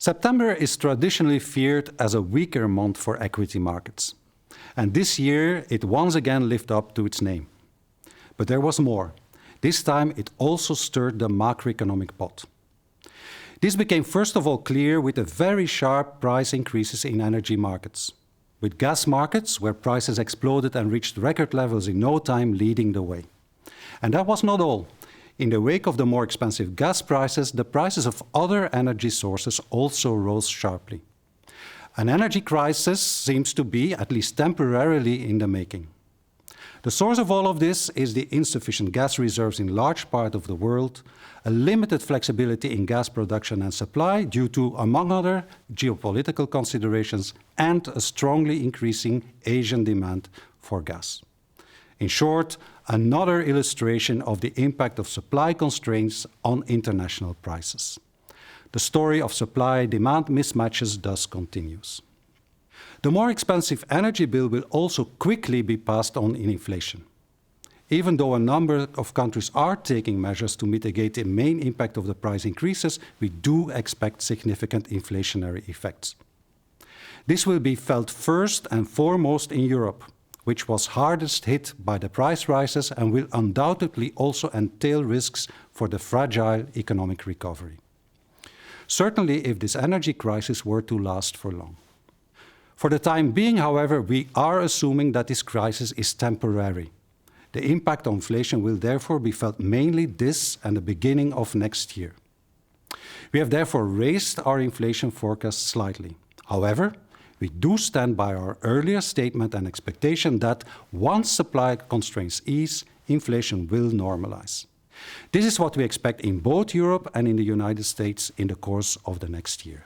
September is traditionally feared as a weaker month for equity markets. And this year it once again lived up to its name. But there was more. This time it also stirred the macroeconomic pot. This became first of all clear with the very sharp price increases in energy markets, with gas markets where prices exploded and reached record levels in no time leading the way. And that was not all. In the wake of the more expensive gas prices, the prices of other energy sources also rose sharply. An energy crisis seems to be, at least temporarily, in the making. The source of all of this is the insufficient gas reserves in large parts of the world, a limited flexibility in gas production and supply due to, among other, geopolitical considerations and a strongly increasing Asian demand for gas. In short, another illustration of the impact of supply constraints on international prices. The story of supply-demand mismatches thus continues. The more expensive energy bill will also quickly be passed on in inflation. Even though a number of countries are taking measures to mitigate the main impact of the price increases, we do expect significant inflationary effects. This will be felt first and foremost in Europe, which was hardest hit by the price rises and will undoubtedly also entail risks for the fragile economic recovery. Certainly if this energy crisis were to last for long. For the time being, however, we are assuming that this crisis is temporary. The impact on inflation will therefore be felt mainly this and the beginning of next year. We have therefore raised our inflation forecast slightly. However, we do stand by our earlier statement and expectation that once supply constraints ease, inflation will normalize. This is what we expect in both Europe and in the United States in the course of the next year.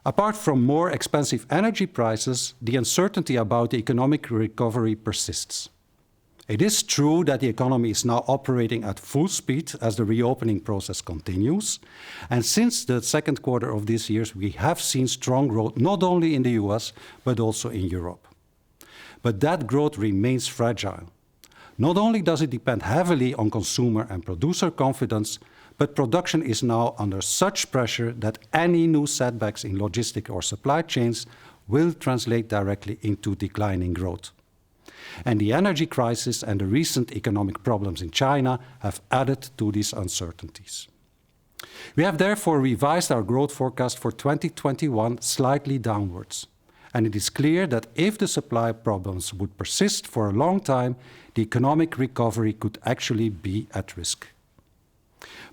Apart from more expensive energy prices, the uncertainty about the economic recovery persists. It is true that the economy is now operating at full speed as the reopening process continues, and since the second quarter of this year we have seen strong growth not only in the US but also in Europe. But that growth remains fragile. Not only does it depend heavily on consumer and producer confidence, but production is now under such pressure that any new setbacks in logistic or supply chains will translate directly into declining growth. And the energy crisis and the recent economic problems in China have added to these uncertainties. We have therefore revised our growth forecast for 2021 slightly downwards. And it is clear that if the supply problems would persist for a long time, the economic recovery could actually be at risk.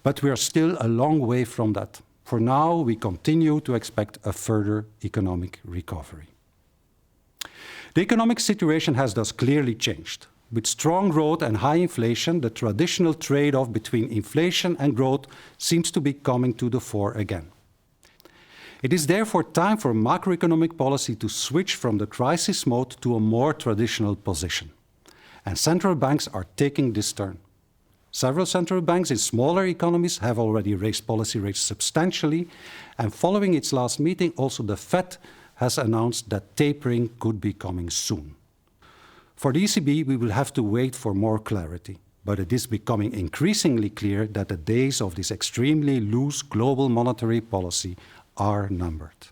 But we are still a long way from that. For now, we continue to expect a further economic recovery. The economic situation has thus clearly changed. With strong growth and high inflation, the traditional trade-off between inflation and growth seems to be coming to the fore again. It is therefore time for macroeconomic policy to switch from the crisis mode to a more traditional position. And central banks are taking this turn. Several central banks in smaller economies have already raised policy rates substantially, and following its last meeting, also the Fed has announced that tapering could be coming soon. For the ECB, we will have to wait for more clarity, but it is becoming increasingly clear that the days of this extremely loose global monetary policy are numbered.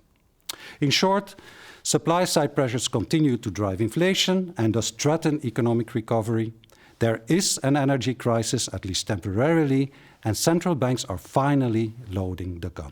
In short, supply-side pressures continue to drive inflation and thus threaten economic recovery. There is an energy crisis, at least temporarily, and central banks are finally loading the gun.